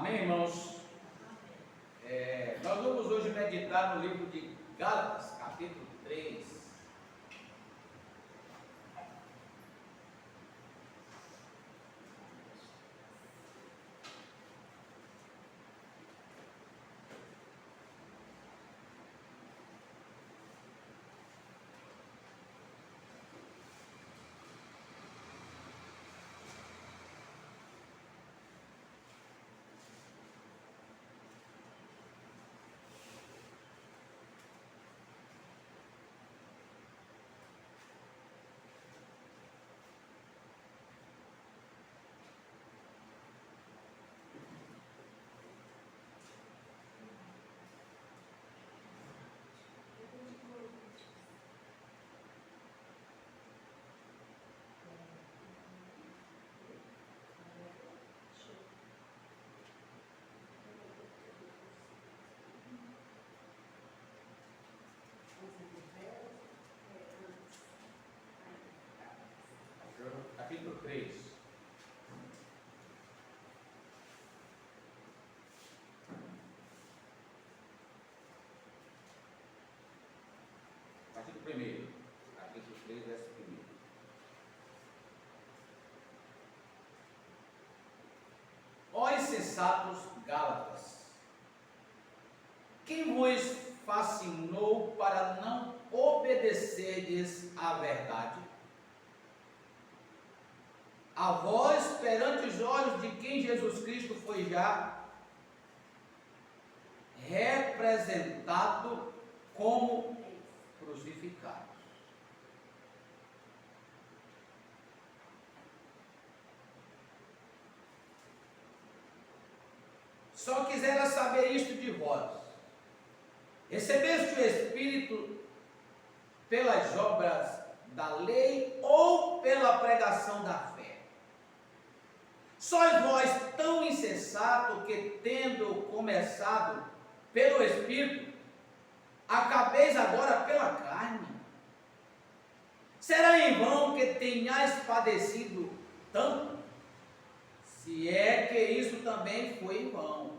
Amém, irmãos? Nós vamos hoje meditar no livro de Gálatas, capítulo 3. Capítulo 3. Capítulo 1. Capítulo 3, verso 1. Ó insensatos Gálatas, quem vos fascinou para não obedecerdes à verdade? A vós, perante os olhos de quem Jesus Cristo foi já representado como crucificado. Só quisera saber isto de vós: recebeste o Espírito pelas obras da lei ou pela pregação da fé? Sois vós tão insensato que, tendo começado pelo Espírito, acabeis agora pela carne? Será em vão que tenhais padecido tanto, se é que isso também foi em vão.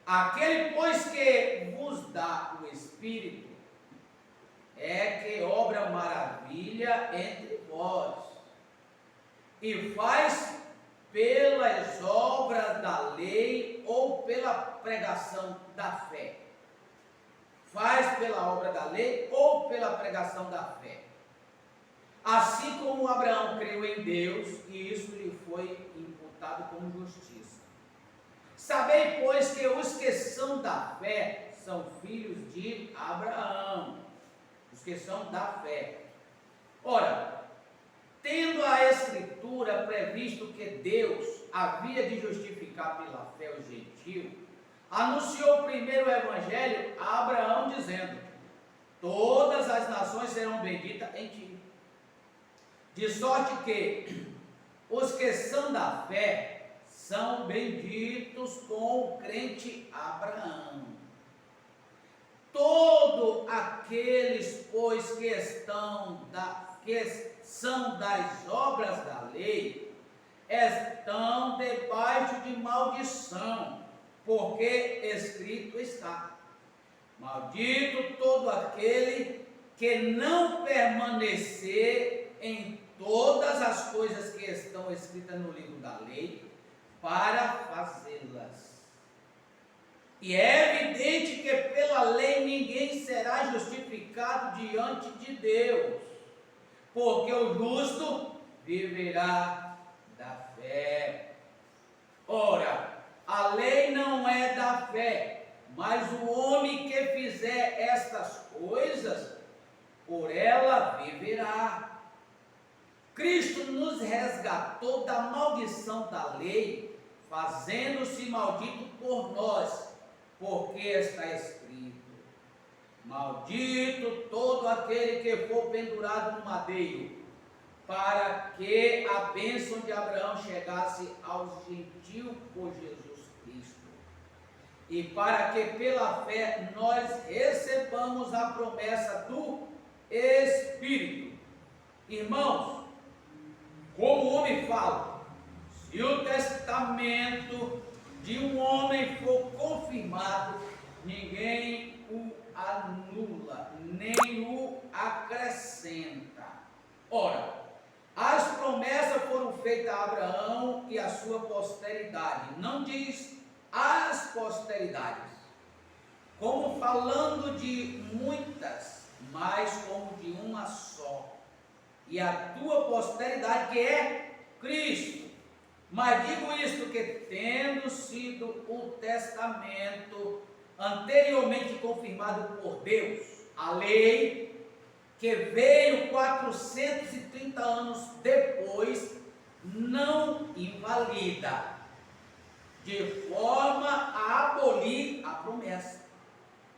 Aquele, pois, que vos dá o Espírito, é que obra maravilha entre vós, e faz pelas obras da lei ou pela pregação da fé. Faz pela obra da lei ou pela pregação da fé. Assim como Abraão creu em Deus, e isso lhe foi imputado como justiça. Sabei, pois, que os que são da fé são filhos de Abraão. Os que são da fé. Ora, tendo a Escritura previsto que Deus havia de justificar pela fé os gentios, anunciou primeiro o Evangelho a Abraão, dizendo: todas as nações serão benditas em ti. De sorte que os que são da fé são benditos com o crente Abraão. Todos aqueles, pois, que são das obras da lei, estão debaixo de maldição, porque escrito está: maldito todo aquele que não permanecer em todas as coisas que estão escritas no livro da lei, para fazê-las. E é evidente que pela lei ninguém será justificado diante de Deus, porque o justo viverá da fé. Ora, a lei não é da fé, mas o homem que fizer estas coisas, por ela viverá. Cristo nos resgatou da maldição da lei, fazendo-se maldito por nós, porque está escrito: maldito todo aquele que for pendurado no madeiro, para que a bênção de Abraão chegasse aos gentios por Jesus Cristo, e para que pela fé nós recebamos a promessa do Espírito. Irmãos, como o homem fala, se o testamento de um homem for confirmado, ninguém o anula, nem o acrescenta. Ora, as promessas foram feitas a Abraão e a sua posteridade. Não diz as posteridades, como falando de muitas, mas como de uma só. E a tua posteridade, que é Cristo. Mas digo isto, que tendo sido o testamento anteriormente confirmado por Deus, a lei que veio 430 anos depois, não invalida, de forma a abolir a promessa.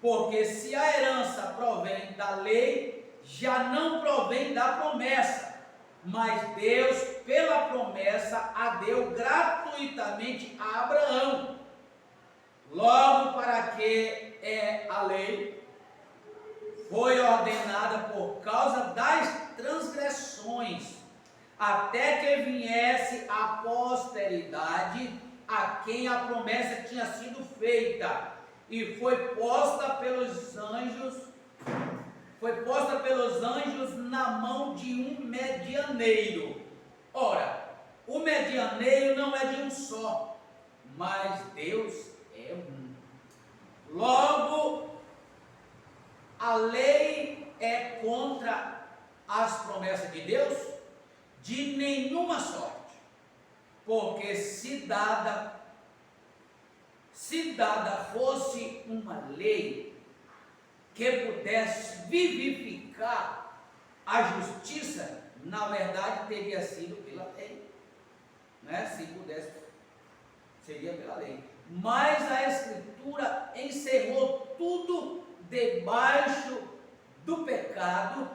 Porque se a herança provém da lei, já não provém da promessa, mas Deus, pela promessa, a deu gratuitamente a Abraão. Logo, para que a lei foi ordenada por causa das transgressões, até que viesse a posteridade a quem a promessa tinha sido feita, e foi posta pelos anjos na mão de um medianeiro. Ora, o medianeiro não é de um só, mas Deus é um. Logo, a lei é contra as promessas de Deus de nenhuma sorte, porque se dada fosse uma lei que pudesse vivificar a justiça, na verdade teria sido pela lei, né? Se pudesse, seria pela lei. Mas a Escritura encerrou tudo debaixo do pecado,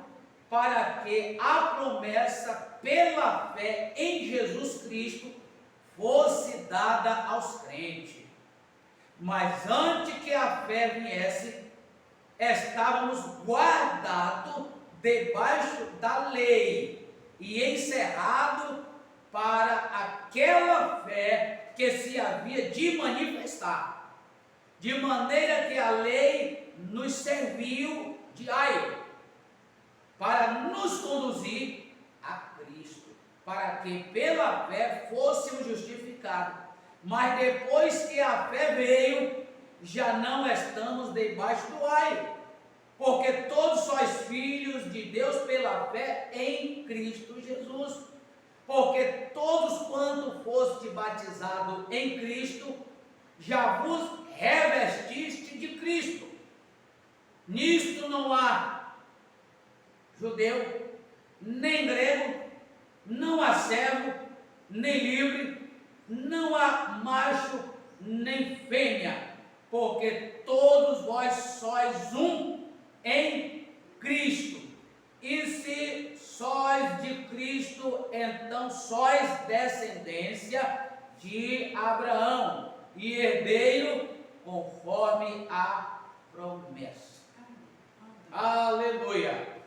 para que a promessa pela fé em Jesus Cristo fosse dada aos crentes. Mas antes que a fé viesse, estávamos guardados debaixo da lei e encerrados para aquela fé que se havia de manifestar, de maneira que a lei nos serviu de aio para nos conduzir a Cristo, para que pela fé fôssemos justificados. Mas depois que a fé veio, já não estamos debaixo do aio, porque todos sois filhos de Deus pela fé em Cristo Jesus. Porque todos quanto foste batizado em Cristo, já vos revestiste de Cristo. Nisto não há judeu, nem grego, não há servo, nem livre, não há macho, nem fêmea, porque todos vós sois um em Cristo. E se sois de Cristo, então sois descendência de Abraão e herdeiro conforme a promessa. Aleluia!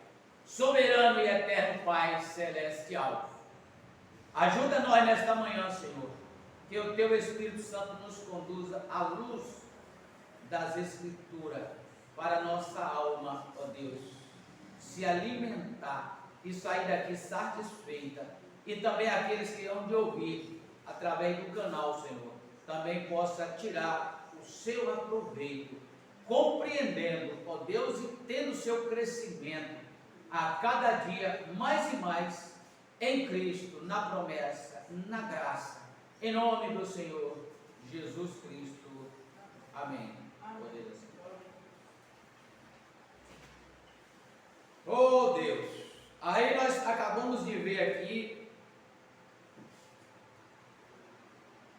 Soberano e eterno Pai celestial, ajuda nós nesta manhã, Senhor, que o Teu Espírito Santo nos conduza à luz das Escrituras, para a nossa alma, ó Deus, se alimentar e sair daqui satisfeita, e também aqueles que hão de ouvir através do canal, Senhor, também possa tirar o seu aproveito, compreendendo, ó Deus, e tendo o seu crescimento a cada dia mais e mais em Cristo, na promessa, na graça, em nome do Senhor Jesus Cristo. Amém. Oh Deus, aí nós acabamos de ver aqui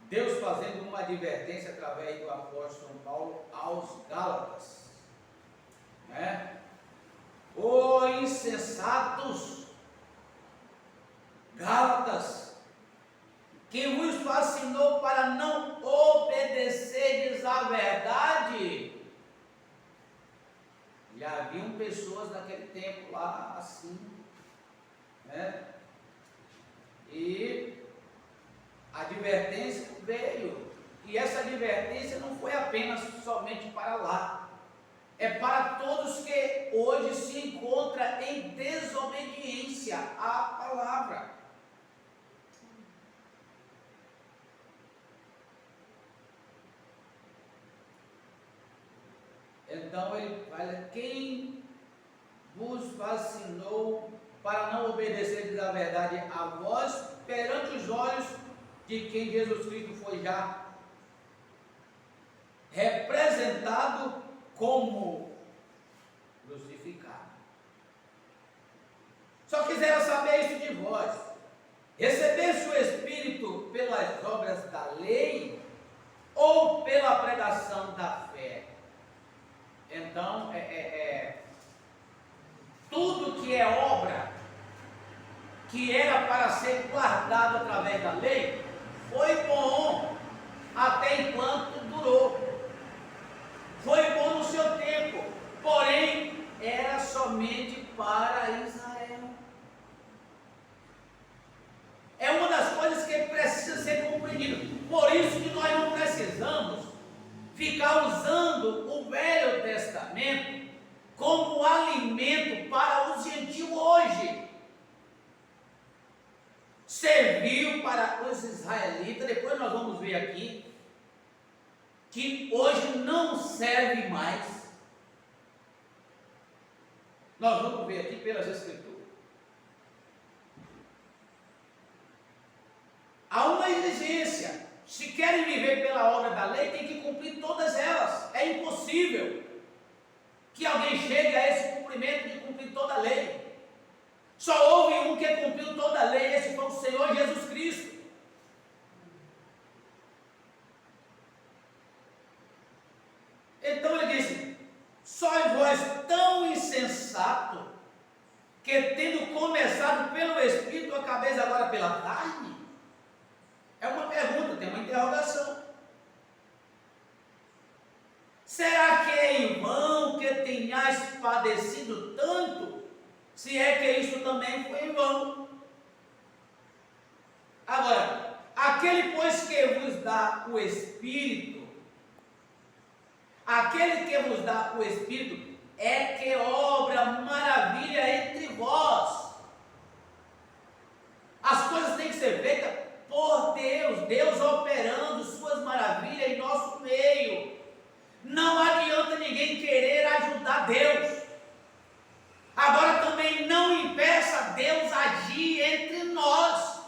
Deus fazendo uma advertência através do apóstolo Paulo aos Gálatas, né? Oh insensatos Gálatas, que vos fascinou para não obedecerdes à verdade. E haviam pessoas naquele tempo lá assim, né? E a advertência veio, e essa advertência não foi apenas somente para lá, é para todos que hoje se encontram em desobediência à palavra. Então ele fala: quem vos vacinou para não obedecer a verdade a vós, perante os olhos de quem Jesus Cristo foi já representado como crucificado. Só quisera saber isso de vós: recebeste o Espírito pelas obras da lei ou pela pregação da fé? Então, tudo que é obra, que era para ser guardado através da lei, foi bom até enquanto durou. Foi bom no seu tempo, porém era somente para Israel. É uma das coisas que precisa ser compreendido. Por isso que nós não precisamos ficar usando o Velho Testamento como alimento para os gentios hoje. Serviu para os israelitas, depois nós vamos ver aqui que hoje não serve mais. Nós vamos ver aqui pelas Escrituras. Há uma exigência. Se querem viver pela obra da lei, tem que cumprir todas elas. É impossível que alguém chegue a esse cumprimento de cumprir toda a lei. Só houve um que cumpriu toda a lei, esse foi o Senhor Jesus Cristo. Então ele disse: sois vós tão insensato, que tendo começado pelo Espírito, acabeis agora pela carne? É uma pergunta, tem uma interrogação. Será que é em vão que tenhais padecido tanto? Se é que isso também foi em vão. Agora, aquele pois que vos dá o Espírito, aquele que vos dá o Espírito, é que obra maravilha entre vós. As coisas têm que ser feitas por Deus, Deus operando suas maravilhas em nosso meio. Não adianta ninguém querer ajudar Deus. Agora também não impeça Deus agir entre nós.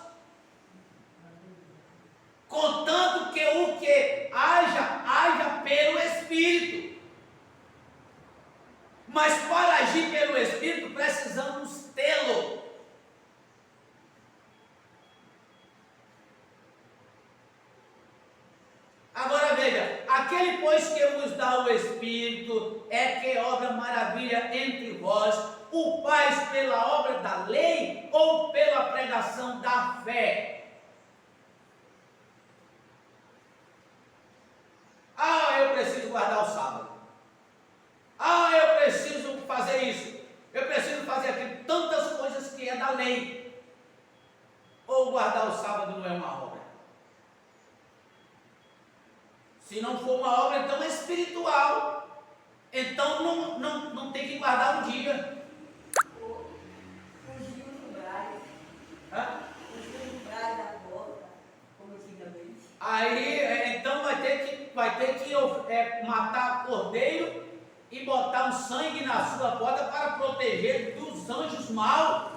Contanto que o que haja pelo Espírito. Mas para agir pelo Espírito precisamos tê-lo. Agora veja: aquele pois que vos dá o Espírito é que obra maravilha entre vós, o faz pela obra da lei ou pela pregação da fé? Ah, eu preciso guardar o sábado. Ah, eu preciso fazer isso. Eu preciso fazer aquilo. Tantas coisas que é da lei. Ou guardar o sábado não é uma obra? Se não for uma obra, então é espiritual. Então não tem que guardar um dia. Fugir do Braz. Hã? Fugir do Braz da porta, como antigamente. Aí, então vai ter que matar cordeiro e botar um sangue na sua porta para proteger dos anjos maus.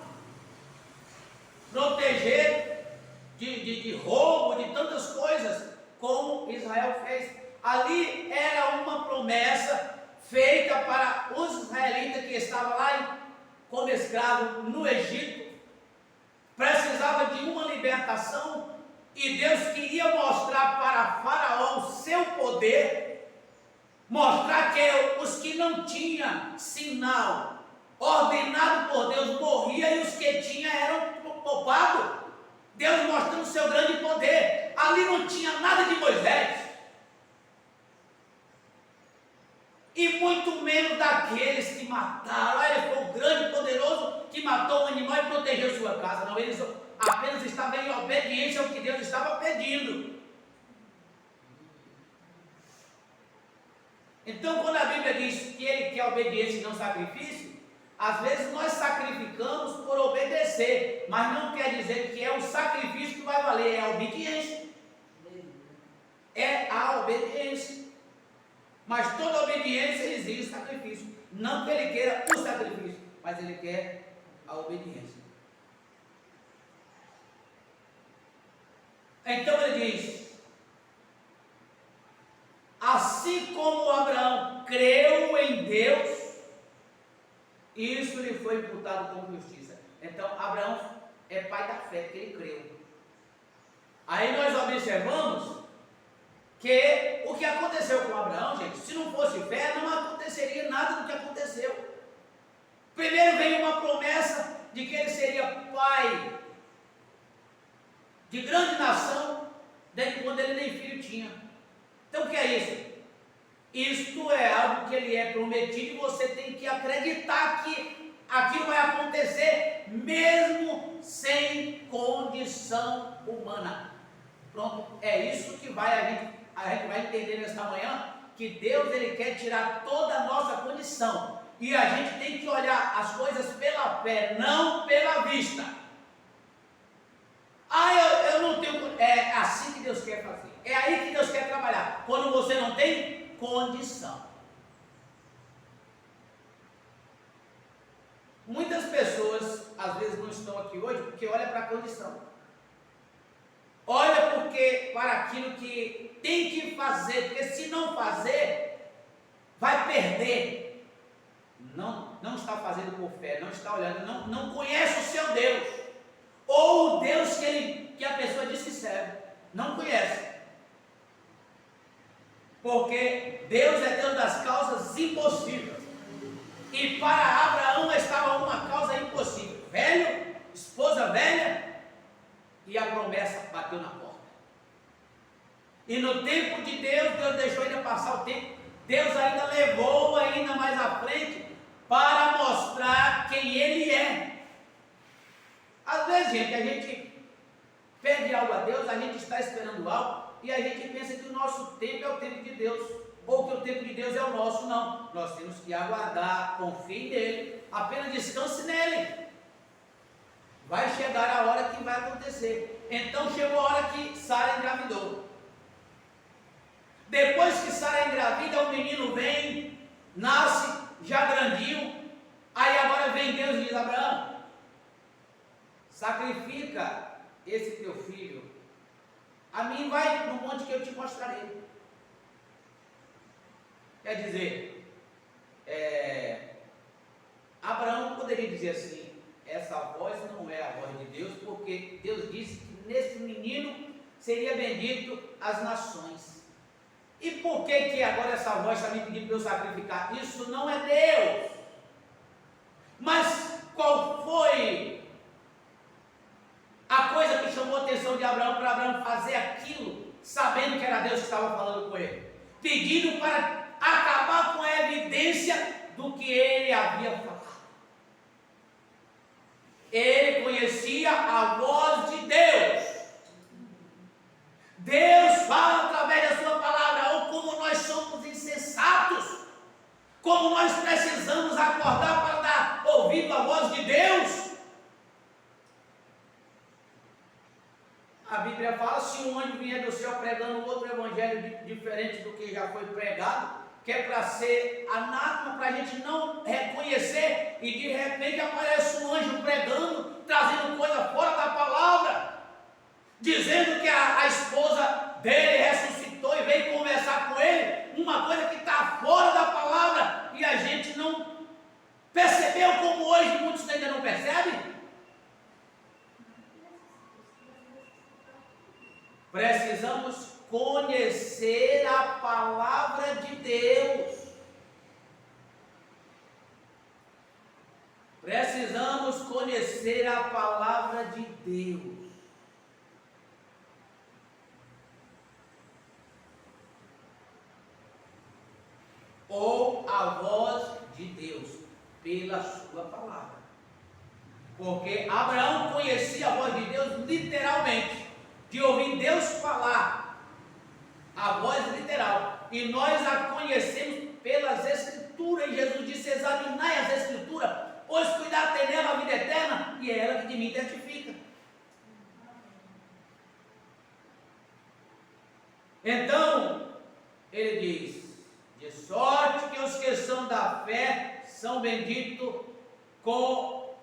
Proteger de roubo, de tantas coisas, como Israel fez. Ali era uma promessa feita para os israelitas que estavam lá como escravos no Egito. Precisava de uma libertação e Deus queria mostrar para Faraó o seu poder, mostrar que os que não tinham sinal ordenado por Deus morriam e os que tinham eram poupados. Deus mostrando o seu grande poder. Ali não tinha nada de Moisés, e muito menos daqueles que mataram. Ele foi o grande poderoso que matou o animal e protegeu sua casa. Não, eles apenas estavam em obediência ao que Deus estava pedindo. Então, quando a Bíblia diz que ele quer obediência e não sacrifício, às vezes nós sacrificamos por obedecer, mas não quer dizer que é o sacrifício que vai valer, é a obediência. É a obediência. Mas toda obediência exige sacrifício. Não que ele queira o sacrifício, mas ele quer a obediência. Então ele diz: assim como Abraão creu em Deus, isso lhe foi imputado como justiça. Então Abraão é pai da fé, porque ele creu. Aí nós observamos que o que aconteceu com Abraão, gente, se não fosse fé, não aconteceria nada do que aconteceu. Primeiro veio uma promessa de que ele seria pai de grande nação, desde quando ele nem filho tinha. Então o que é isso? Isto é algo que ele é prometido e você tem que acreditar que aquilo vai acontecer mesmo sem condição humana. Pronto, é isso que a gente vai entender nesta manhã, que Deus ele quer tirar toda a nossa condição. E a gente tem que olhar as coisas pela fé, não pela vista. Eu não tenho. É assim que Deus quer fazer. É aí que Deus quer trabalhar. Quando você não tem condição. Muitas pessoas às vezes não estão aqui hoje porque olham para a condição. Olha para aquilo que tem que fazer, porque se não fazer, vai perder. Não está fazendo por fé, não está olhando, não conhece o seu Deus, ou o Deus que a pessoa diz que serve, não conhece. Porque Deus é Deus das causas impossíveis. E para Abraão estava uma causa impossível. Velho, esposa velha, e a promessa bateu na porta. E no tempo de Deus, Deus deixou ainda passar o tempo. Deus ainda levou ainda mais à frente para mostrar quem Ele é. Às vezes, gente, a gente pede algo a Deus, a gente está esperando algo e a gente pensa que o nosso tempo é o tempo de Deus, ou que o tempo de Deus é o nosso. Não, nós temos que aguardar, confie nele, apenas descanse nele. Vai chegar a hora que vai acontecer. Então chegou a hora que Sara engravidou. Depois que Sara engravida, o menino vem, nasce, já grandinho. Aí agora vem Deus e diz: Abraão, sacrifica esse teu filho. A mim vai no monte que eu te mostrarei. Quer dizer, Abraão poderia dizer assim: essa voz não é a voz de Deus, porque Deus disse que nesse menino seria bendito as nações. E por que agora essa voz está me pedindo para eu sacrificar? Isso não é Deus. Mas qual foi a coisa que chamou a atenção de Abraão para Abraão fazer aquilo, sabendo que era Deus que estava falando com ele? Pedindo para acabar com a evidência do que ele havia falado. Ele conhecia a voz de Deus. Deus fala através da sua palavra. Ou como nós somos insensatos, como nós precisamos acordar para dar ouvido à voz de Deus. A Bíblia fala: se um anjo vier do céu pregando outro evangelho diferente do que já foi pregado, que é para ser anátema, para a gente não reconhecer, e de repente aparece um anjo pregando, trazendo coisa fora da palavra, dizendo que a esposa dele ressuscitou e veio conversar com ele, uma coisa que está fora da palavra, e a gente não percebeu, como hoje muitos ainda não percebem. Precisamos conhecer a palavra de Deus. Precisamos conhecer a palavra de Deus. Ou a voz de Deus, pela sua palavra. Porque Abraão conhecia a voz de Deus literalmente, de ouvir Deus falar, a voz literal, e nós a conhecemos pelas Escrituras. E Jesus disse: examinai as Escrituras, pois cuidar tem nela a vida eterna, e é ela que de mim testifica. Então, ele diz: de sorte que os que são da fé são benditos com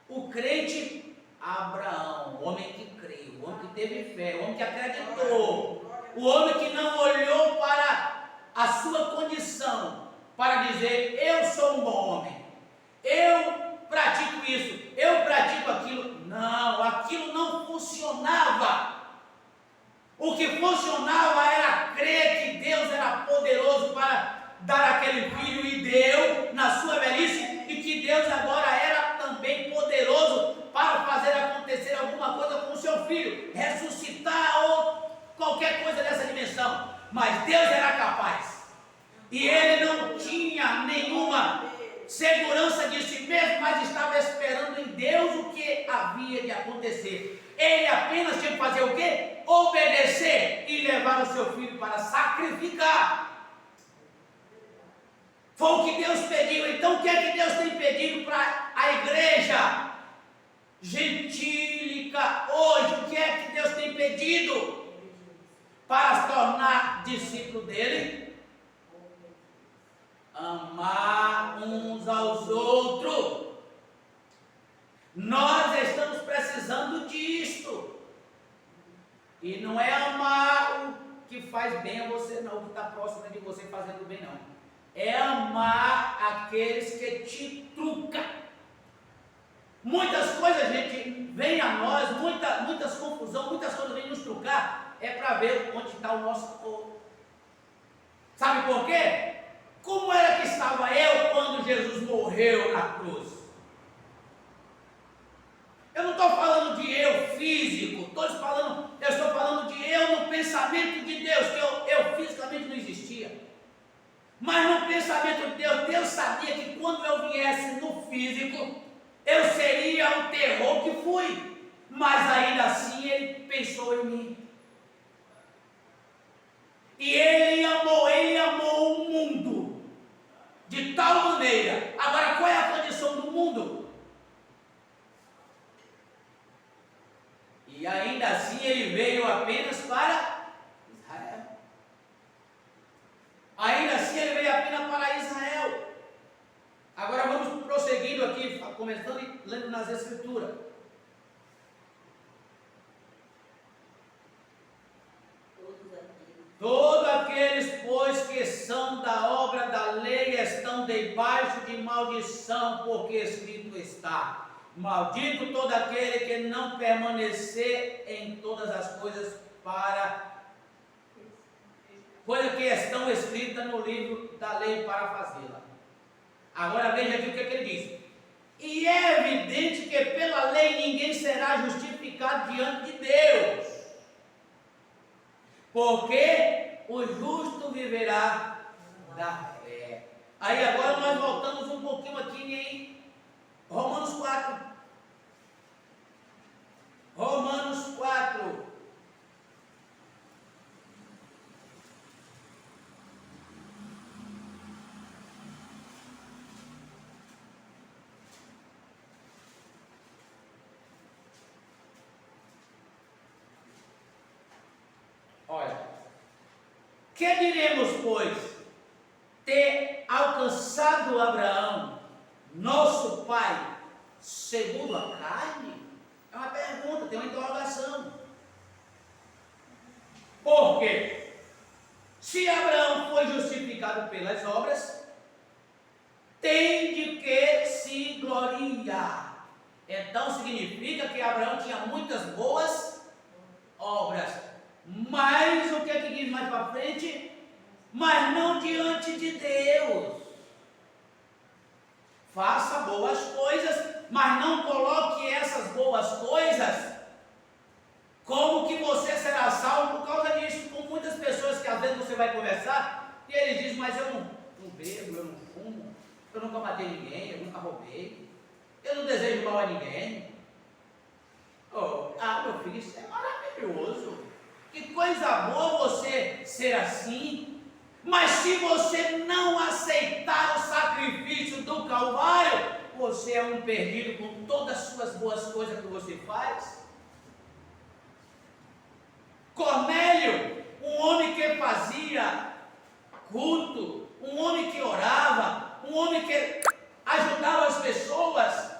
o crente Abraão, o homem que creu, o homem que teve fé, o homem que acreditou, o homem que não olhou para a sua condição, para dizer: eu sou um bom homem, eu pratico isso, eu pratico aquilo. Não, aquilo não funcionava. O que funcionava era crer que Deus era poderoso para dar aquele filho, e deu na sua velhice, e que Deus agora era também poderoso para fazer acontecer alguma coisa com o seu filho, ressuscitar ou qualquer coisa dessa dimensão. Mas Deus era capaz, e ele não tinha nenhuma segurança de si mesmo, mas estava esperando em Deus o que havia de acontecer. Ele apenas tinha que fazer o quê? Obedecer e levar o seu filho para sacrificar. Foi o que Deus pediu. Então o que é que Deus tem pedido para a igreja gentílica hoje? O que é que Deus tem pedido para se tornar discípulo dele? Amar uns aos outros. Nós estamos precisando disto. E não é amar o que faz bem a você, não, o que está próximo de você fazendo bem, não. É amar aqueles que te trucam. Muitas coisas, gente, vem a nós, muitas confusões, muitas coisas vêm nos trucar, é para ver onde está o nosso corpo. Sabe por quê? Como era que estava eu quando Jesus morreu na cruz? Eu não estou falando de eu físico, eu estou falando de eu no pensamento de Deus, que eu fisicamente não existia. Mas no pensamento de Deus, Deus sabia que quando eu viesse no físico, eu seria o terror que fui. Mas ainda assim Ele pensou em mim. E Ele amou o mundo de tal maneira. Agora, qual é a condição do mundo? E ainda assim Ele veio apenas para Israel. Ainda assim Ele veio apenas para Israel. Agora vamos prosseguindo aqui, começando e lendo nas Escrituras. Todos aqueles, pois, que são da obra da lei, estão debaixo de maldição, porque escrito está: maldito todo aquele que não permanecer em todas as coisas que estão escritas no livro da lei para fazê-la. Agora veja aqui o que ele diz: e é evidente que pela lei ninguém será justificado diante de Deus, porque o justo viverá da fé. Aí agora nós voltamos um pouquinho aqui em Romanos 4. Romanos 4. Olha, que diremos, pois? Ter alcançado Abraão, nosso pai, segundo a carne? É uma pergunta, tem uma interrogação. Por quê? Se Abraão foi justificado pelas obras, tem de que se gloriar. Então significa que Abraão tinha muitas boas obras. Mas o que é que diz mais para frente? Mas não diante de Deus. Faça boas coisas, mas não coloque essas boas coisas como que você será salvo por causa disso. Com muitas pessoas que às vezes você vai conversar e eles dizem: mas eu não bebo, eu não fumo, eu nunca matei ninguém, eu nunca roubei, eu não desejo mal a ninguém. Meu filho, isso é maravilhoso. Que coisa boa você ser assim. Mas se você não aceitar o sacrifício do Calvário, você é um perdido com todas as suas boas coisas que você faz. Cornélio, um homem que fazia culto, um homem que orava, um homem que ajudava as pessoas,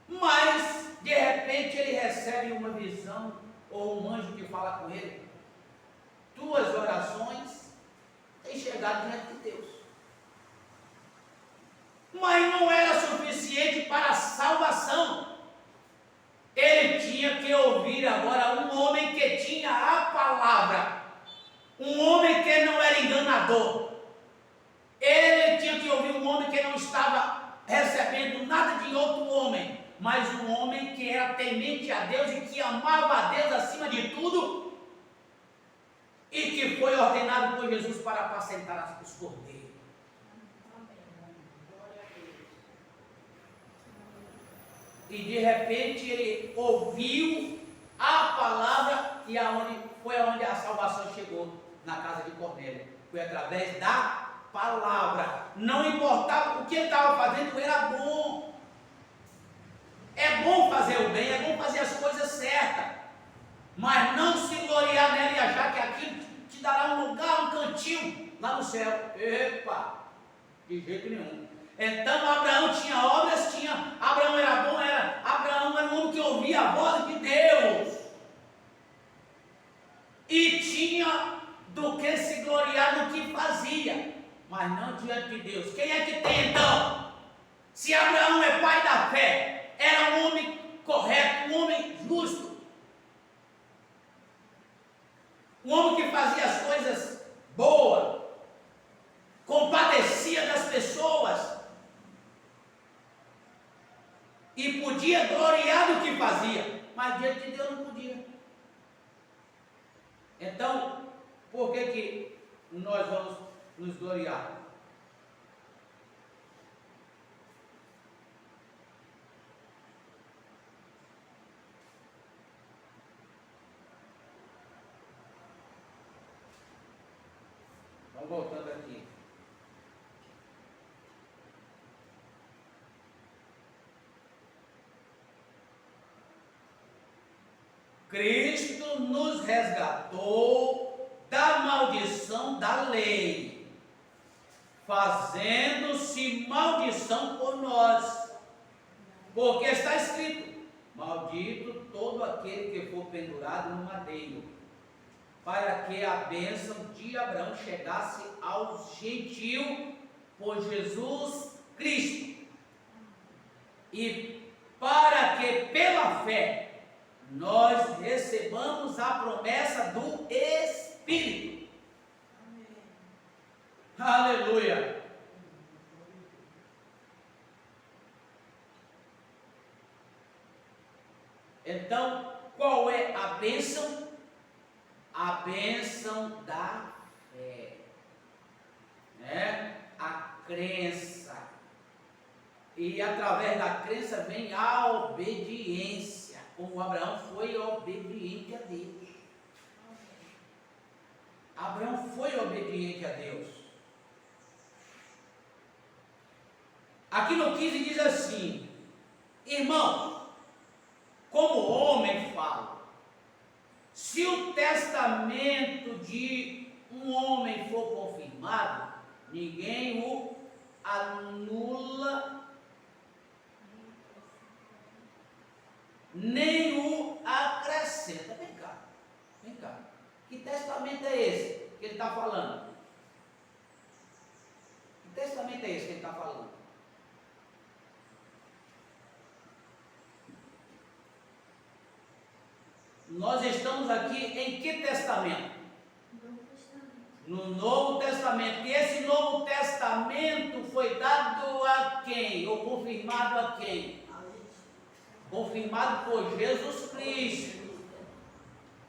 mas de repente ele recebe uma visão ou um anjo que fala com ele: tuas orações têm chegado diante de Deus. Mas não era suficiente para a salvação. Ele tinha que ouvir agora um homem que tinha a palavra, um homem que não era enganador. Ele tinha que ouvir um homem que não estava recebendo nada de outro homem, mas um homem que era temente a Deus e que amava a Deus acima de tudo, e que foi ordenado por Jesus para apacentar os cordeiros. E de repente ele ouviu a palavra, e foi aonde a salvação chegou, na casa de Cornélio. Foi através da palavra. Não importava o que ele estava fazendo, era bom. É bom fazer o bem, é bom fazer as coisas certas, mas não se gloriar nela e achar que aquilo te dará um lugar, um cantinho lá no céu. Epa, de jeito nenhum. Então Abraão tinha obras, Abraão era bom, Abraão era um homem que ouvia a voz de Deus, e tinha do que se gloriar no que fazia, mas não diante de Deus. Quem é que tem então? Se Abraão é pai da fé, era um homem correto, um homem justo, um homem que fazia as coisas boas, compadecia das pessoas, e podia gloriar no que fazia, mas diante de Deus não podia. Então, por que nós vamos nos gloriar? Vamos voltando aqui. Cristo nos resgatou da maldição da lei, fazendo-se maldição por nós, porque está escrito: maldito todo aquele que for pendurado no madeiro, para que a bênção de Abraão chegasse aos gentios por Jesus Cristo, e para que pela fé nós recebamos a promessa do Espírito. Amém. Aleluia. Então, qual é a bênção? A bênção da fé, né? A crença, e através da crença vem a obediência, como Abraão foi obediente a Deus. Abraão foi obediente a Deus. Aqui no 15 diz assim: irmãos, como homem fala, se o testamento de um homem for confirmado, ninguém o anula, nem o acrescenta. Vem cá. Que testamento é esse que ele está falando? Que testamento é esse que ele está falando? Nós estamos aqui em que testamento? No Novo Testamento. E esse Novo Testamento foi dado a quem? Ou confirmado a quem? Confirmado por Jesus Cristo.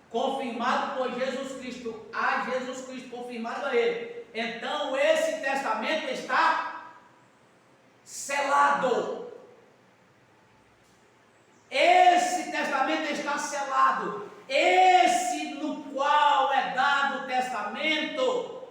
Confirmado por Jesus Cristo. A Jesus Cristo, confirmado a Ele. Então esse testamento está selado. Esse testamento está selado. Esse no qual é dado o testamento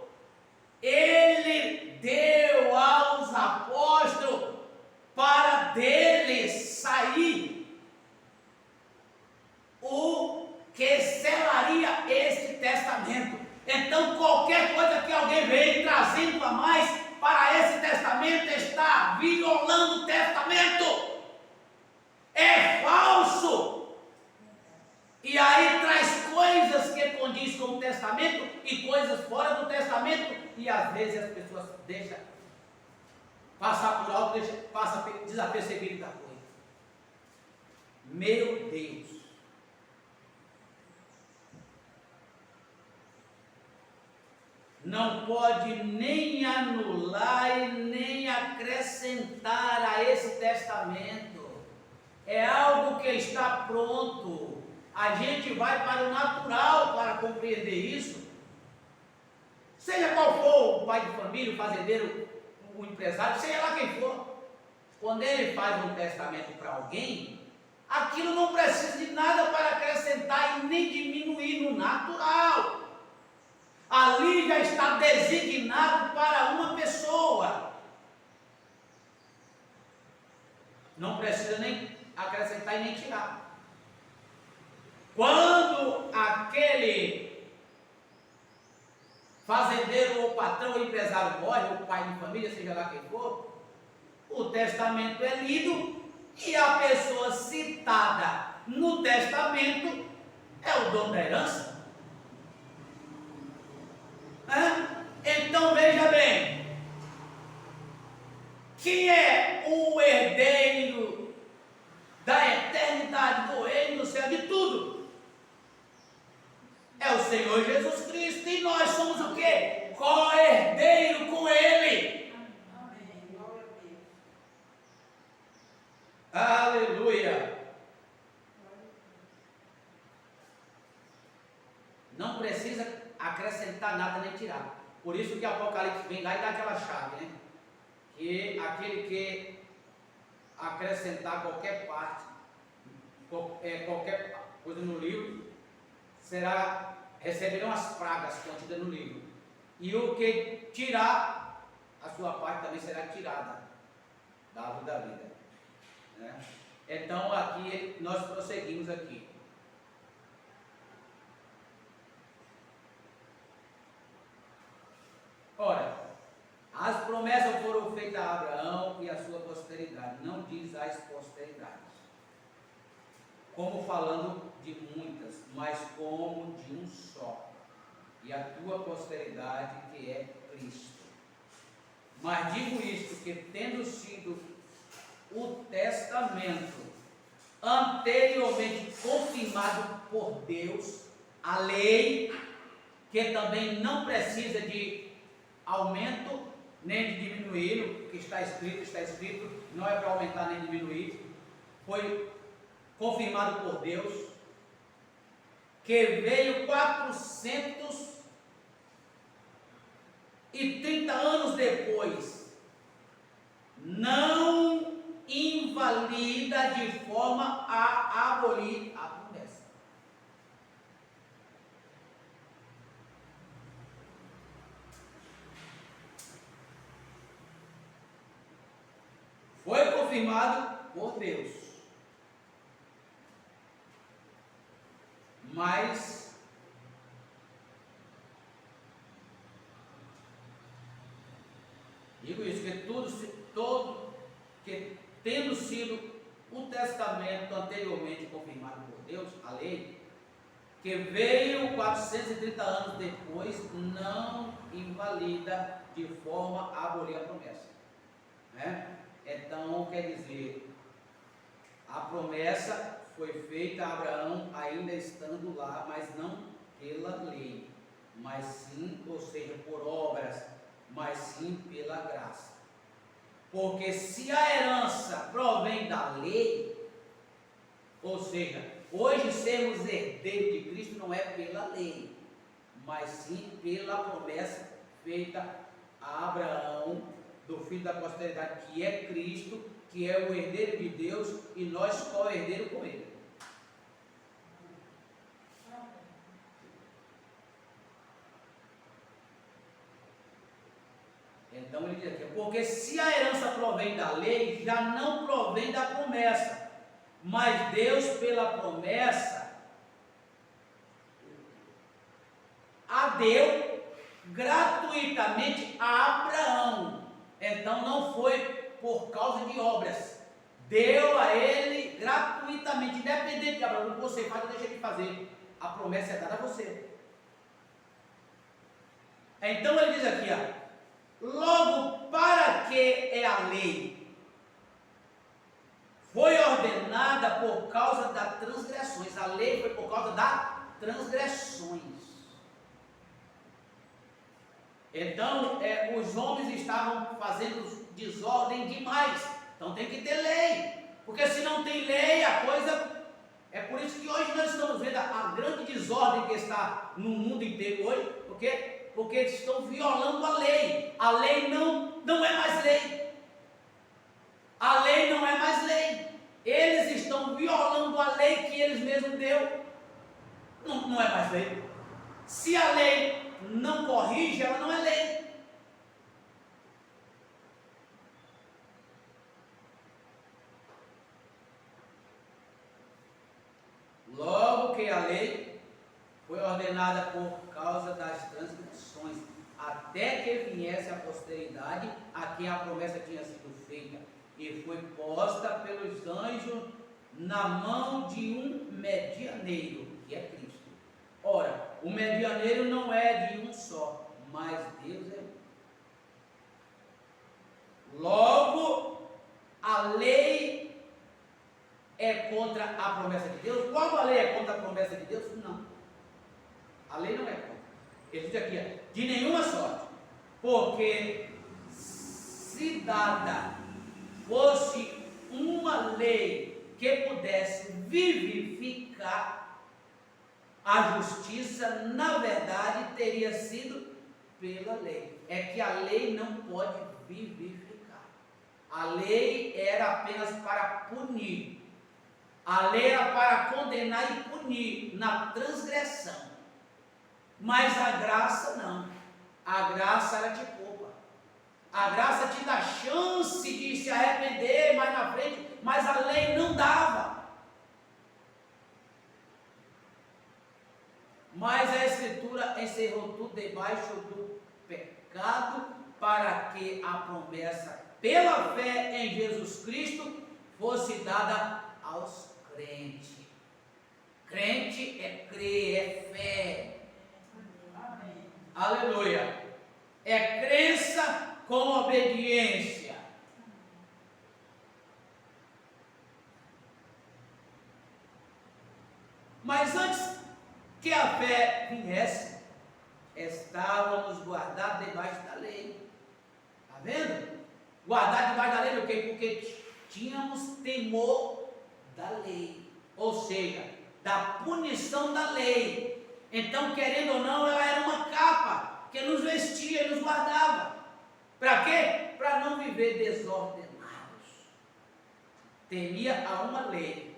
que selaria este testamento. Então, qualquer coisa que alguém vem trazendo a mais para esse testamento está violando o testamento. É falso. E aí traz coisas que condiz com o testamento e coisas fora do testamento. E às vezes as pessoas deixam passar por alto, passa desapercebido da coisa. Meu Deus. Não pode nem anular e nem acrescentar a esse testamento. É algo que está pronto. A gente vai para o natural para compreender isso. Seja qual for o pai de família, o fazendeiro, o empresário, seja lá quem for. Quando ele faz um testamento para alguém, aquilo não precisa de nada para acrescentar e nem diminuir no natural. Ali já está designado para uma pessoa. Não precisa nem acrescentar e nem tirar. Quando aquele fazendeiro ou patrão ou empresário morre, ou pai de família, seja lá quem for, o testamento é lido e a pessoa citada no testamento é o dono da herança. Então veja bem, quem é o herdeiro da eternidade, do reino, do céu, de tudo? É o Senhor Jesus Cristo, e nós somos o quê? Co-herdeiro com Ele. Amém. Aleluia. Não precisa acrescentar nada nem tirar. Por isso que Apocalipse vem lá e dá aquela chave, né? Que aquele que acrescentar qualquer parte, qualquer coisa no livro, receberão as pragas contidas no livro. E o que tirar, a sua parte também será tirada da árvore da vida. Né? Então aqui nós prosseguimos aqui. Ora, as promessas foram feitas a Abraão e a sua posteridade, não diz as posteridades, como falando de muitas, mas como de um só, e a tua posteridade que é Cristo. Mas digo isto, que tendo sido o testamento anteriormente confirmado por Deus, a lei, que também não precisa de aumento nem de diminuir, o que está escrito, não é para aumentar nem diminuir, foi confirmado por Deus, que veio 430 anos depois, não invalida de forma a abolir a promessa. Foi confirmado por Deus, mas digo isso, que tendo sido o testamento anteriormente confirmado por Deus, a lei, que veio 430 anos depois, não invalida de forma a abolir a promessa. Né? Então, quer dizer, a promessa foi feita a Abraão ainda estando lá, mas não pela lei, mas sim, ou seja, por obras, mas sim pela graça. Porque se a herança provém da lei, ou seja, hoje sermos herdeiros de Cristo não é pela lei, mas sim pela promessa feita a Abraão, do filho da posteridade, que é Cristo, que é o herdeiro de Deus, e nós co-herdeiros com Ele. Então ele diz aqui, porque se a herança provém da lei, já não provém da promessa, mas Deus pela promessa deu gratuitamente a Abraão. Então não foi por causa de obras. Deu a ele gratuitamente, independente de Abraão, o que você faz ou deixa de fazer. A promessa é dada a você. Então ele diz aqui, ó, logo para que é a lei? Foi ordenada por causa das transgressões. A lei foi por causa das transgressões. Então, os homens estavam fazendo desordem demais. Então tem que ter lei. Porque se não tem lei, a coisa... É por isso que hoje nós estamos vendo a grande desordem que está no mundo inteiro hoje. Por quê? Porque eles estão violando a lei. A lei não é mais lei. A lei não é mais lei. Eles estão violando a lei que eles mesmos deu. Não é mais lei. Se a lei não corrige, ela não é lei. Logo que a lei foi ordenada por causa das transgressões, até que viesse a posteridade a quem a promessa tinha sido feita, e foi posta pelos anjos na mão de um medianeiro, que é Cristo. Ora, o medianeiro não é de um só, mas Deus é um. Logo, a lei é contra a promessa de Deus? Qual a lei é contra a promessa de Deus? Não. A lei não é contra. Ele diz aqui, de nenhuma sorte. Porque se dada fosse uma lei que pudesse vivificar, a justiça, na verdade, teria sido pela lei. É que a lei não pode vivificar. A lei era apenas para punir. A lei era para condenar e punir na transgressão. Mas a graça não. A graça ela te poupa. A graça te dá chance de se arrepender mais na frente, mas a lei não dava. Mas a Escritura encerrou tudo debaixo do pecado, para que a promessa pela fé em Jesus Cristo fosse dada aos crentes. Crente é crer, é fé. Amém. Aleluia. É crença com obediência. Mas antes que a fé viesse, estávamos guardados debaixo da lei. Está vendo? Guardados debaixo da lei, por quê? Porque tínhamos temor da lei. Ou seja, da punição da lei. Então, querendo ou não, ela era uma capa que nos vestia e nos guardava. Para quê? Para não viver desordenados. Temia a uma lei.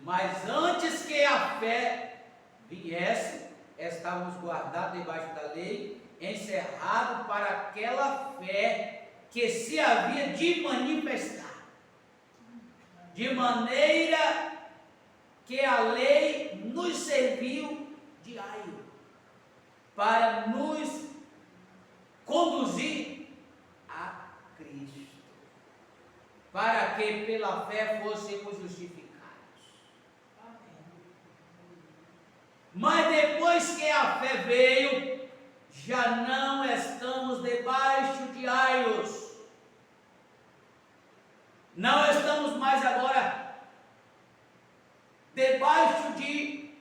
Mas antes que a fé viesse, estávamos guardados debaixo da lei, encerrados para aquela fé que se havia de manifestar. De maneira que a lei nos serviu de aio para nos conduzir a Cristo, para que pela fé fôssemos justificados. Mas depois que a fé veio, já não estamos debaixo de aios. Não estamos mais agora debaixo de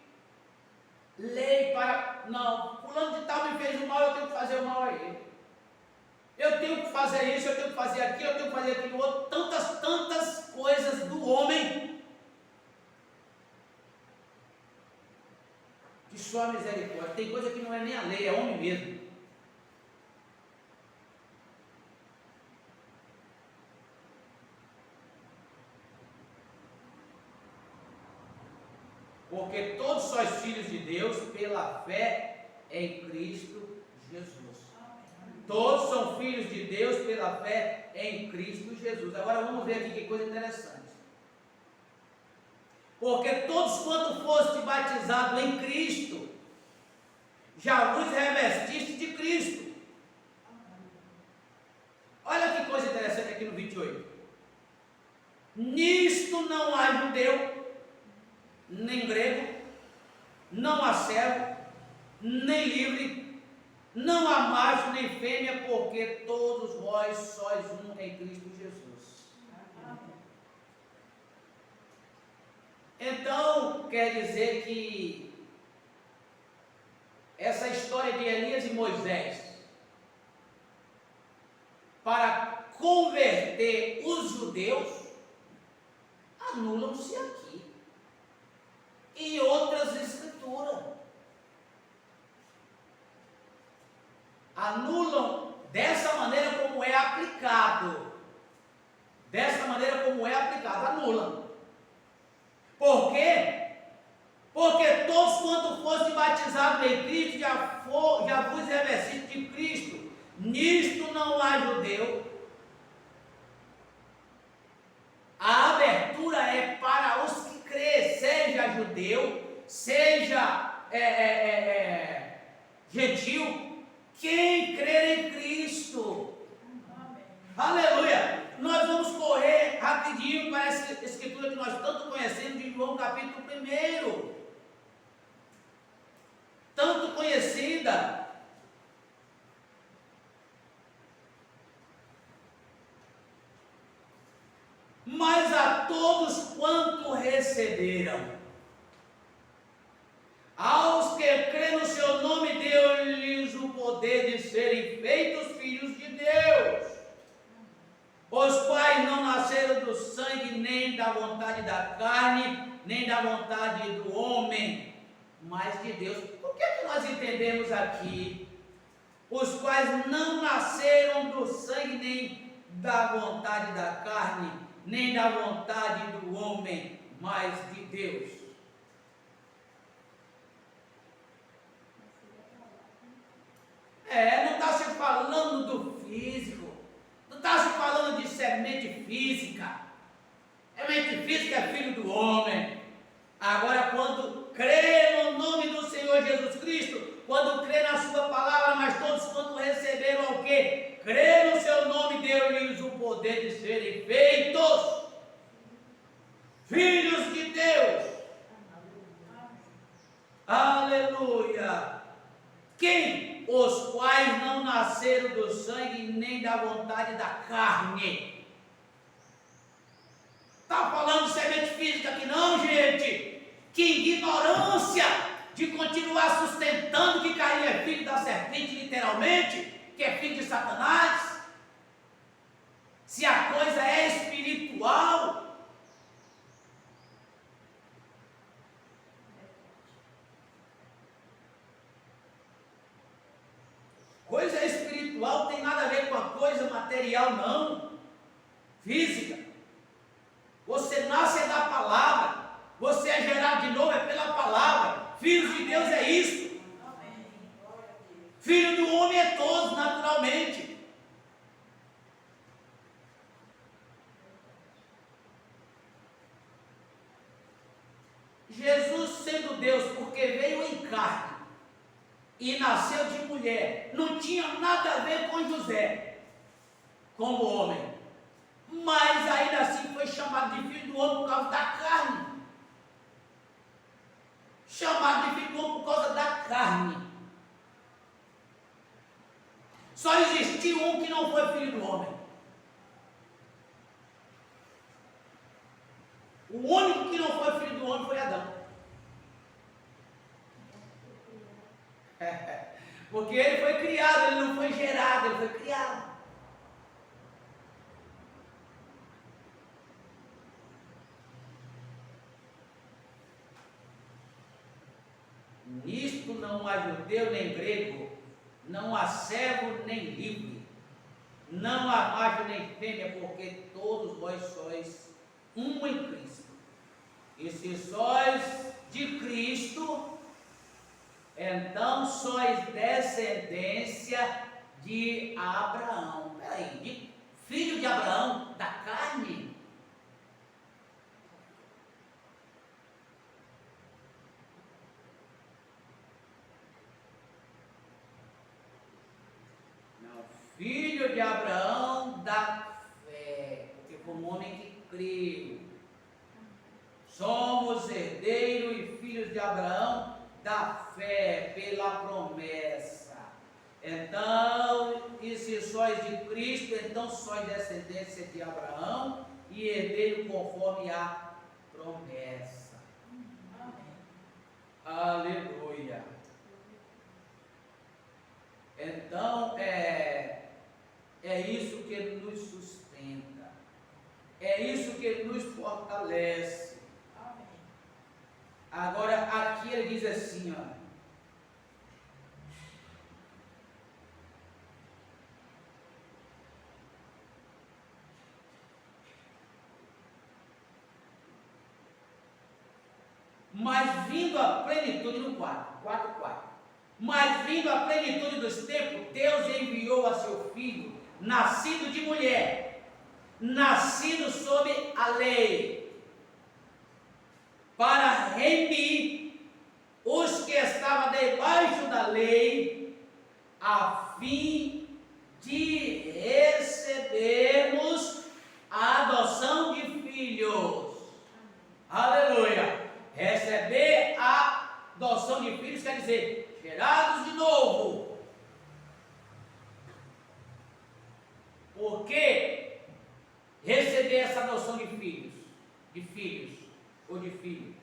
lei para... Não, fulano de tal me fez o mal, eu tenho que fazer o mal a ele. Eu tenho que fazer isso, eu tenho que fazer aquilo, eu tenho que fazer aquilo outro. Tantas coisas do homem que só a misericórdia. Tem coisa que não é nem a lei, é homem mesmo. Porque todos sois filhos de Deus pela fé em Cristo Jesus. Todos são filhos de Deus pela fé em Cristo Jesus. Agora vamos ver aqui que coisa interessante. Porque todos quanto foste batizados em Cristo, já vos revestiste de Cristo. Olha que coisa interessante aqui no 28. Nisto não há judeu, nem grego, não há servo, nem livre, não há macho nem fêmea, porque todos vós sois um em Cristo Jesus. Então, quer dizer que essa história de Elias e Moisés, para converter os judeus, anulam-se aqui. E outras escrituras anulam dessa maneira como é aplicado. Dessa maneira como é aplicado, anulam. Por quê? Porque todos quanto foste batizados em Cristo, já vos revestido de Cristo. Nisto não há judeu. A abertura é para os que crêem, seja judeu, seja gentil, quem crer em Cristo. Aleluia! Nós vamos correr rapidinho para essa escritura que nós tanto conhecemos de João capítulo 1. Tanto conhecida. Mas a todos quanto receberam, aos que creem no seu nome, deu-lhes o poder de serem feitos filhos de Deus, os quais não nasceram do sangue, nem da vontade da carne, nem da vontade do homem, mas de Deus. O que é que nós entendemos aqui? Os quais não nasceram do sangue, nem da vontade da carne, nem da vontade do homem, mas de Deus. Não está se falando do físico, não está se falando de semente física. Semente física é filho do homem. Agora, quando crê no nome do Senhor Jesus Cristo, quando crê na sua palavra, mas todos quanto receberam o quê? Crê no seu nome, deu-lhes o poder de serem feitos filhos de Deus. Aleluia! Quem? Os quais não nasceram do sangue, nem da vontade da carne. Está falando de semente física aqui não, gente? Que ignorância de continuar sustentando que Caim é filho da serpente, literalmente, que é filho de Satanás. Se a coisa é espiritual. Coisa espiritual tem nada a ver com a coisa material, não. Física. Você nasce da palavra. Você é gerado de novo é pela palavra. Filho de Deus é isso. Filho do homem é todos, naturalmente. Jesus, sendo Deus, porque veio em carne e nasceu de mulher, não tinha nada a ver com José, como homem, mas ainda assim foi chamado de filho do homem por causa da carne. Chamado de filho do homem por causa da carne. Só existiu um que não foi filho do homem. O único que não foi filho do homem foi Adão. Porque ele foi criado, ele não foi gerado, ele foi criado. Nisto não há judeu nem grego, não há servo nem livre, não há macho nem fêmea, porque todos vós sois um em Cristo. E se sois de Cristo, então sois descendência de Abraão. Peraí, filho de Abraão, da carne. Não, filho de Abraão da fé, porque foi um homem que creu. Somos herdeiros e filhos de Abraão da fé, pela promessa. Então, e se sois de Cristo, então sois descendência de Abraão e herdeiro conforme a promessa. Amém. Aleluia. Então, é isso que nos sustenta. É isso que nos fortalece. Amém. Agora, aqui ele diz assim, ó. Mas vindo a plenitude, no 4. Mas vindo a plenitude dos tempos, Deus enviou a seu Filho, nascido de mulher, nascido sob a lei, para remir os que estavam debaixo da lei, a fim de recebermos a adoção de filhos. Aleluia! Receber a adoção de filhos quer dizer gerados de novo. Por que receber essa adoção de filhos? De filhos ou de filho?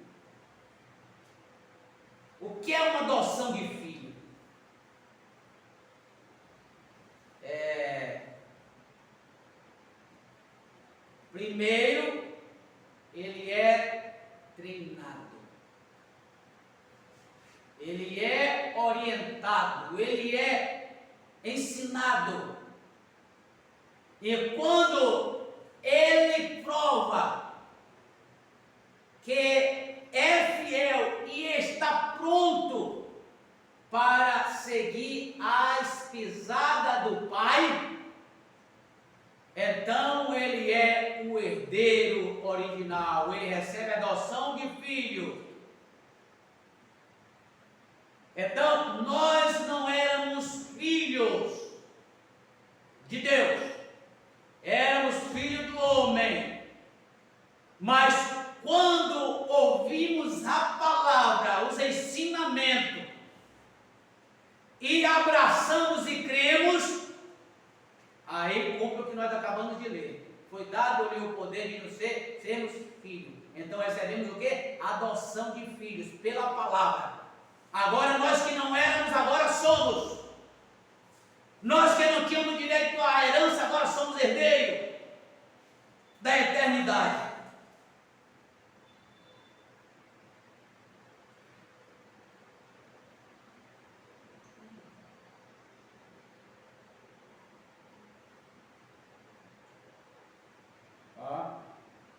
O que é uma adoção de filho? Primeiro, ele é treinado, ele é orientado, ele é ensinado, e quando ele prova que é fiel e está pronto para seguir as pisadas do Pai, então ele é o herdeiro original, ele recebe a adoção de filho. Então nós não éramos filhos de Deus, éramos filhos do homem, mas quando ouvimos a palavra, os ensinamentos, e abraçamos e cremos, aí cumpre o que nós acabamos de ler. Foi dado-lhe o poder de nos sermos filhos. Então recebemos o quê? Adoção de filhos, pela palavra. Agora nós que não éramos, agora somos. Nós que não tínhamos direito à herança, agora somos herdeiros da eternidade.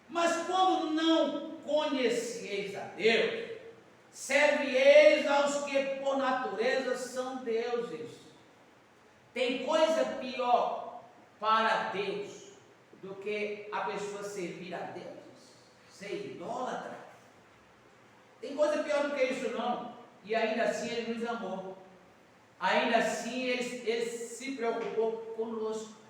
Mas quando não conhecieis a Deus, servieis aos que por natureza são deuses. Tem coisa pior para Deus do que a pessoa servir a Deus, ser idólatra. Tem coisa pior do que isso não. E ainda assim Ele nos amou. Ainda assim Ele se preocupou conosco.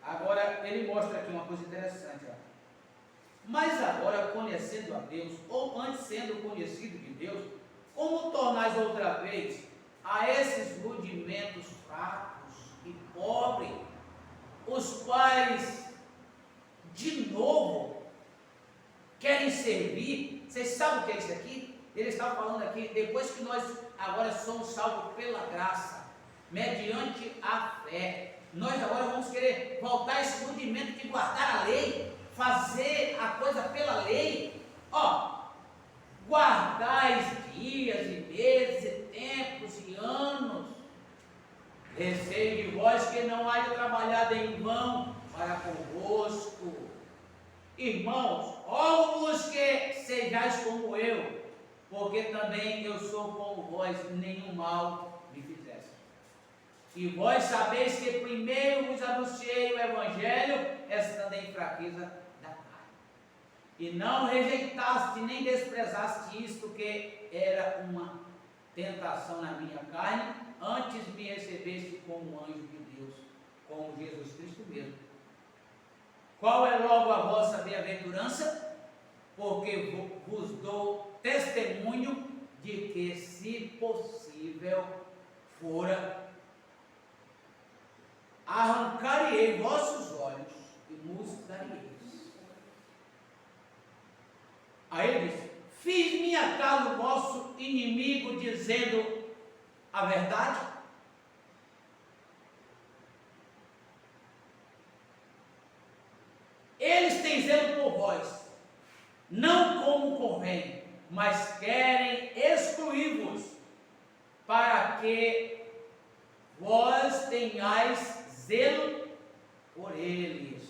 Agora, ele mostra aqui uma coisa interessante. Ó. Mas agora, conhecendo a Deus, ou antes sendo conhecido de Deus, como tornais outra vez a esses rudimentos fracos e pobres, os quais, de novo, querem servir? Vocês sabem o que é isso aqui? Ele está falando aqui, depois que nós agora somos salvos pela graça, mediante a fé, nós agora vamos querer voltar a esse rudimento de guardar a lei, fazer a coisa pela lei. Ó, guardais dias e meses e tempos e anos. Receio de vós que não haja trabalhado em vão para convosco. Irmãos, rogo-vos que sejais como eu, porque também eu sou como vós, nenhum mal me fizeste. E vós sabeis que primeiro vos anunciei o Evangelho, estando em fraqueza da carne. E não rejeitaste nem desprezaste isto, que era uma tentação na minha carne, antes me recebeste como anjo de Deus, como Jesus Cristo mesmo. Qual é logo a vossa bem-aventurança? Porque vos dou testemunho de que, se possível fora, arrancarei vossos olhos e vos dareis. Aí ele diz: fiz minha casa o vosso inimigo, dizendo a verdade? Eles têm zelo por vós, não como convém, mas querem excluir-vos, para que vós tenhais zelo por eles.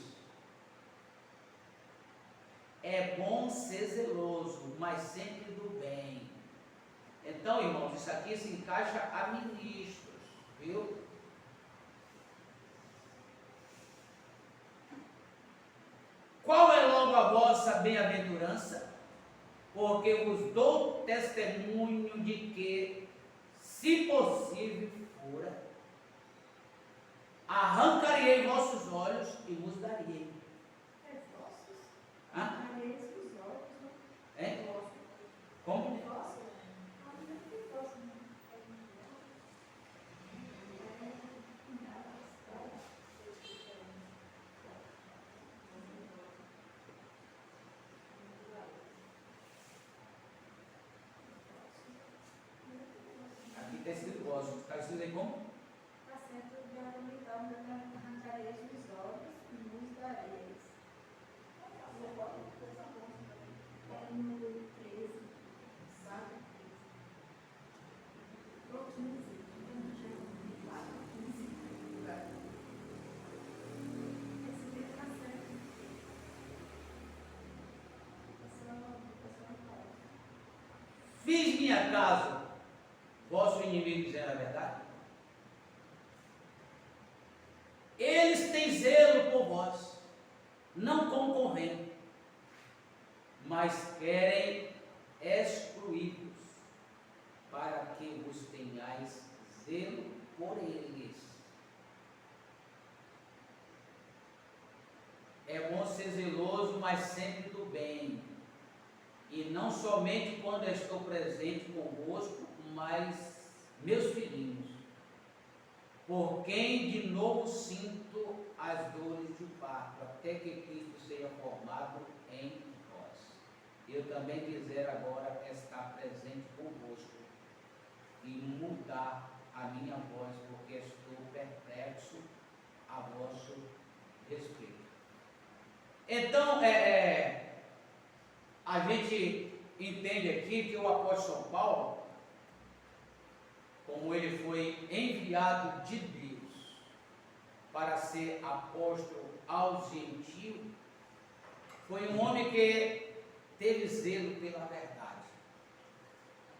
É bom ser zeloso, mas sempre do bem. Então, irmãos, isso aqui se encaixa a ministros, viu? Qual é logo a vossa bem-aventurança? Porque vos dou testemunho de que, se possível fora, arrancarei vossos olhos e vos darei. É vossos? Hã? Arrancarei os olhos, não? É? Como? É vosso? Ah, não é vosso, não. Aqui está escrito vosso. Está escrito aí como? Está certo de argumentar, arrancareis os olhos e nos dareis. É no 13, sabe? Ou 15, eu não chego no 4, 15. Esse livro está certo. Fiz minha casa, vosso inimigo, dizendo a verdade? Eles têm zelo por vós, não como convém, mas querem excluí-vos, para que vos tenhais zelo por eles. É bom ser zeloso, mas sempre do bem, e não somente quando estou presente convosco, mas meus filhinhos, por quem de novo sinto as dores de parto, até que Cristo seja formado em vós. Eu também quisera agora estar presente convosco e mudar a minha voz, porque estou perplexo a vosso respeito. Então, a gente entende aqui que o apóstolo São Paulo, como ele foi enviado de Deus para ser apóstolo aos gentios, foi um homem que teve zelo pela verdade,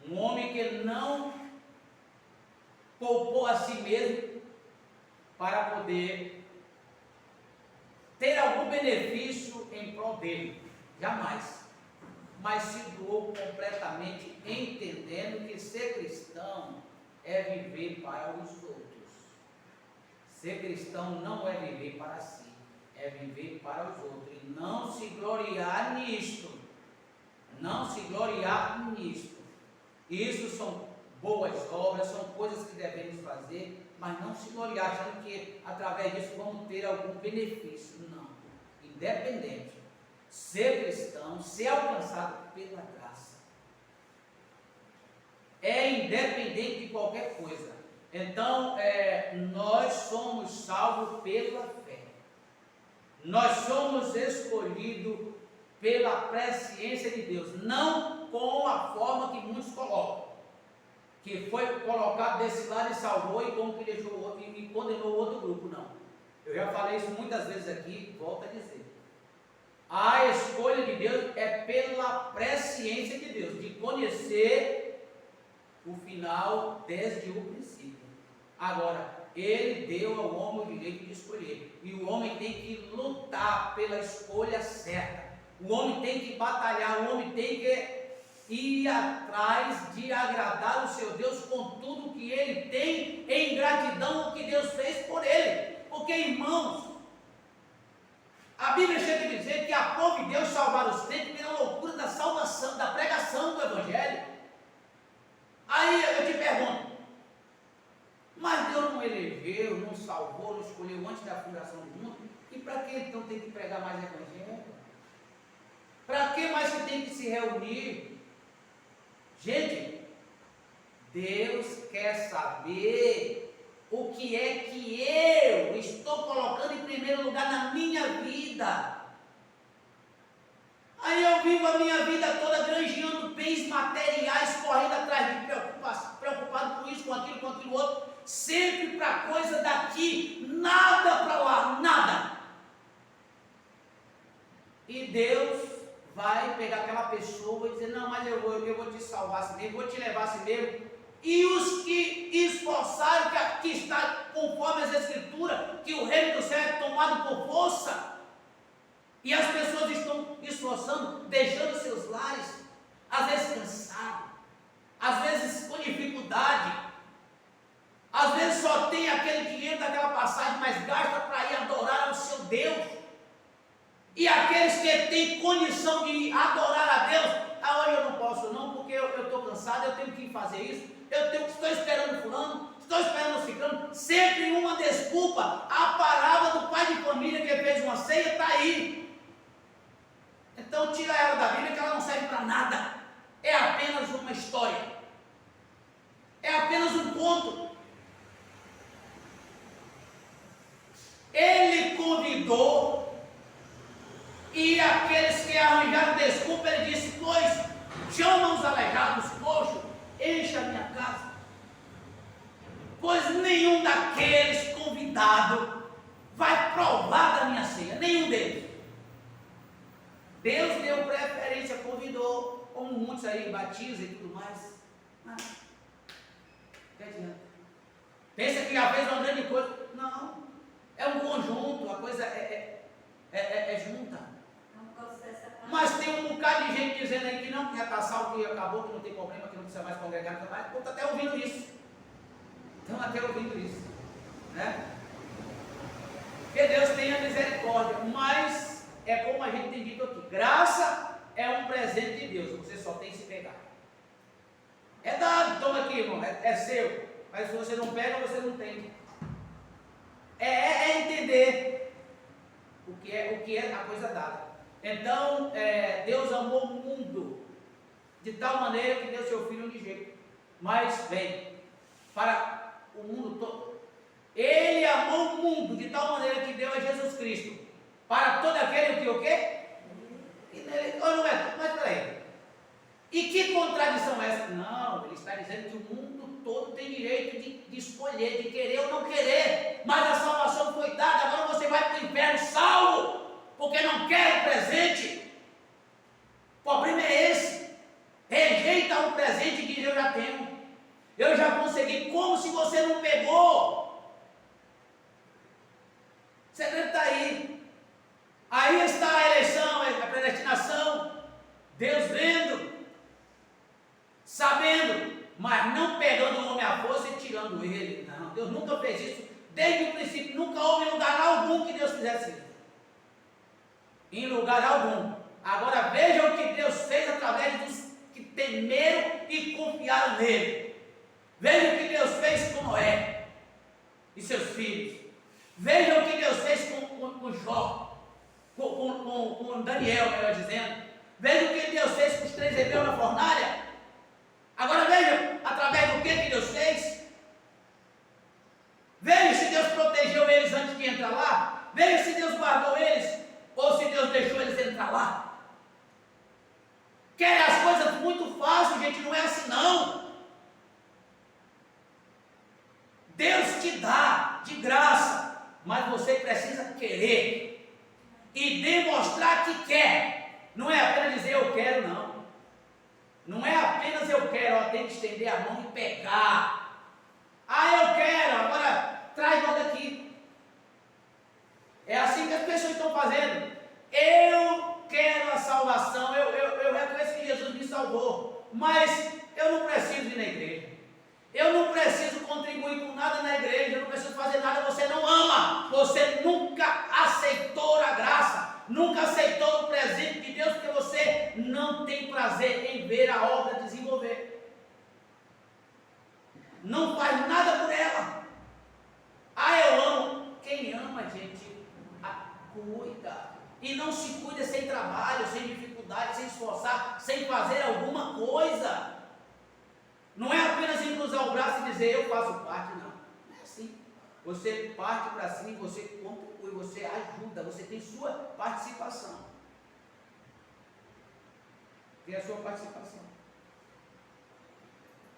um homem que não poupou a si mesmo para poder ter algum benefício em prol dele, jamais, mas se doou completamente, entendendo que ser cristão é viver para os outros. Ser cristão não é viver para si, é viver para os outros, e não se gloriar nisto, não se gloriar nisto. Isso são boas obras, são coisas que devemos fazer, mas não se gloriar achando que através disso vamos ter algum benefício, não. Independente, ser cristão, ser alcançado pela graça, é independente de qualquer coisa. Então, nós somos salvos pela fé, nós somos escolhidos pela presciência de Deus, não com a forma que muitos colocam, que foi colocado desse lado e salvou, e como que deixou o outro e condenou o outro grupo. Não, eu já falei isso muitas vezes aqui, volto a dizer, A escolha de Deus é pela presciência de Deus, de conhecer o final desde o princípio. Agora, Ele deu ao homem o direito de escolher, e o homem tem que lutar pela escolha certa. O homem tem que batalhar, o homem tem que ir atrás de agradar o seu Deus com tudo que ele tem em gratidão ao que Deus fez por ele. Porque, irmãos, a Bíblia chega a dizer que aprove Deus salvar os crentes pela loucura da salvação, da pregação do Evangelho. Aí eu te pergunto, mas Deus não elegeu, não salvou, não escolheu antes da fundação do mundo? E para que então tem que pregar mais Evangelho? Para que mais que tem que se reunir? Gente, Deus quer saber o que é que eu estou colocando em primeiro lugar na minha vida. Aí eu vivo a minha vida toda granjeando bens materiais, correndo atrás de preocupado com isso, com aquilo outro, sempre para coisa daqui, nada para lá, nada. E Deus vai pegar aquela pessoa e dizer, não, mas eu vou te salvar assim mesmo, vou te levar assim mesmo. E os que esforçaram, que está conforme as Escrituras, que o reino do céu é tomado por força, e as pessoas estão esforçando, deixando seus lares, às vezes cansado, às vezes com dificuldade, às vezes só tem aquele dinheiro daquela passagem, mas gasta para ir adorar ao seu Deus. E aqueles que têm condição de adorar a Deus, hoje eu não posso não, porque eu estou cansado, eu tenho que fazer isso, estou esperando fulano, estou esperando ciclano, sempre uma desculpa. A parábola do pai de família que fez uma ceia está aí. Então tira ela da Bíblia, que ela não serve para nada, é apenas uma história, é apenas um conto. Ele convidou, e aqueles que arranjaram desculpa, ele disse, pois chama os aleijados, coxos, enche a minha casa. Pois nenhum daqueles convidados vai provar da minha ceia, nenhum deles. Deus deu preferência, convidou, como muitos aí batizam e tudo mais. Que adianta? Pensa que já fez uma grande coisa. Não, é um conjunto, a coisa é junta. Mas tem um bocado de gente dizendo aí que não, que já está salvo, que acabou, que não tem problema, que não precisa mais congregar, não precisa mais. Estão até ouvindo isso. Estão até ouvindo isso. Né? Que Deus tenha misericórdia. Mas é como a gente tem dito aqui: graça é um presente de Deus, você só tem que se pegar. É dado, toma aqui, irmão, é seu. Mas se você não pega, você não tem. É entender o que é a coisa dada. Então, Deus amou o mundo de tal maneira que deu seu Filho unigênito. Mas, bem, para o mundo todo. Ele amou o mundo de tal maneira que deu a Jesus Cristo. Para todo aquele que o quê? Não é, mas peraí. E que contradição é essa? Não, ele está dizendo que o mundo todo tem direito de escolher, de querer ou não querer. Mas a salvação foi dada, agora você vai para o inferno salvo, porque não quer o presente. O problema é esse. Rejeita o presente que eu já tenho. Eu já consegui, como se você não pegou. O segredo está aí. Aí está a eleição, a predestinação. Deus vendo, sabendo, mas não pegando o homem à força e tirando ele. Não, Deus nunca fez isso. Desde o princípio, nunca houve lugar algum que Deus fizesse isso. Em lugar algum. Agora vejam o que Deus fez através dos que temeram e confiaram nele. Vejam o que Deus fez com Noé e seus filhos. Vejam o que Deus fez com Jó, com Daniel, melhor dizendo. Vejam o que Deus fez com os 3 hebreus na fornalha. Agora vejam através do que Deus fez. Vejam se Deus protegeu eles antes de entrar lá. Vejam se Deus guardou eles, ou se Deus deixou eles entrar lá. Querem as coisas muito fáceis, gente, não é assim não. Deus te dá de graça, mas você precisa querer e demonstrar que quer. estender a mão e pegar. Ah, eu quero, agora traz volta aqui. É assim que as pessoas estão fazendo. Eu quero a salvação, eu reconheço que Jesus me salvou, mas eu não preciso ir na igreja. Eu não preciso contribuir com nada na igreja, eu não preciso fazer nada. Você não ama, você nunca aceitou a graça, nunca aceitou o presente de Deus, porque você não tem prazer em ver a obra desenvolver. Não faz nada por ela. Ah, eu amo. Quem ama, gente, cuida. E não se cuida sem trabalho, sem dificuldade, sem esforçar, sem fazer alguma coisa. Não é apenas em cruzar o braço e dizer eu faço parte, não. Não é assim. Você parte para si, você contribui, você ajuda, você tem sua participação. Tem a sua participação.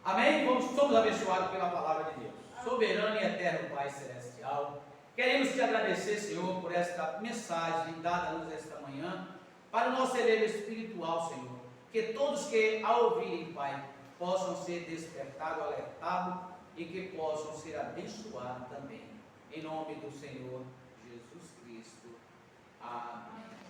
Amém? Somos abençoados pela palavra de Deus. Soberano e eterno Pai Celestial, queremos te agradecer, Senhor, por esta mensagem dada-nos esta manhã, para o nosso elevo espiritual, Senhor. Que todos que a ouvirem, Pai, possam ser despertados, alertados e que possam ser abençoados também. Em nome do Senhor Jesus Cristo. Amém.